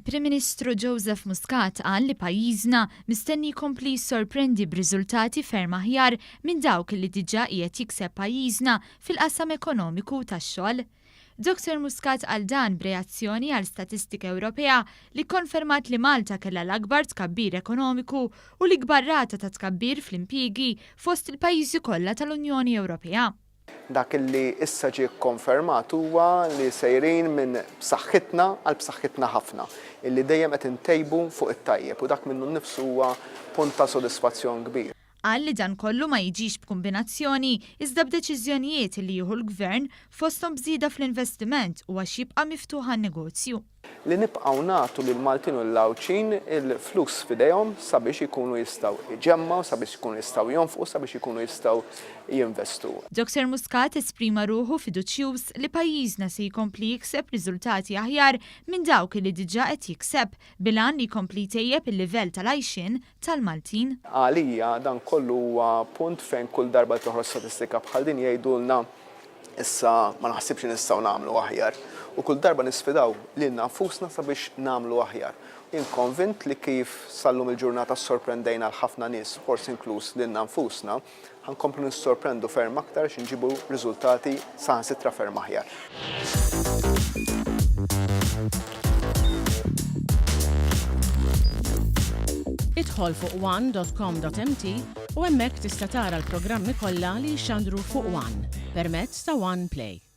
Il-Prim Ministru Joseph Muscat qal li pajjiżna mistenni jkompli jissorprendi b'riżultati ferm aħjar minn dawk li diġà qiegħed jikseb pajjiżna fil-qasam ekonomiku tax-xogħol. Dr. Muscat qal dan b'reazzjoni għal statistika Ewropea li konfermat li Malta kellha l-akbar tkabbir ekonomiku u l-ikbar rata ta' tkabbir fl-impjiegi fost il-pajjiżi kollha tal-Unjoni Ewropea. Dak li issa ġie konfermat huwa li sejrin minn b'saħħitna għal b'saħħitna ħafna, illi dejjem qed intejbu fuq it-tajjeb u dak minnu nnifsu huwa punt ta' sodisfazzjon kbir. Qal li dan kollu ma jiġix b'kombinazzjoni iżda b'deċiżjonijiet li jieħu l-Gvern fosthom bżieda fl-investiment u għax jibqa' miftuħ għan-negozju. Li nibqgħu nagħtu lil Maltin u l-Lawċin il-flus f'idejhom sabiex ikunu jistgħu jġemmaw, sabiex ikunu jistgħu jonfqu, sabiex ikunu jistgħu jinvestu. Dr. Muscat esprima ruħu fiduċjuż li pajjiżna se jkompli jikseb riżultati aħjar minn dawk li diġà qed jikseb bilan li jkompli jtejjeb il-livell tal-għajxin tal-Maltin. Għalija dan kollu huwa punt fejn kull darba toħroġ statistika bħal din jgħidulna issa ma naħsibx nistgħu nagħmlu aħjar. U kull darba nisfidaw lilna nfusna sabiex nagħmlu aħjar. Jien konvint li kif sallum il-ġurnata sorprendejna l-ħafna nies, forsi inkluż lilna nfusna, ħankomplu nissorprendu ferm aktar xi nġibu riżultati saħansitra ferm aħjar. Idħol fuq one.com.mt u hemmhekk tista' tara l-programmi kollha li jxandru fuq One permezz ta' One Play.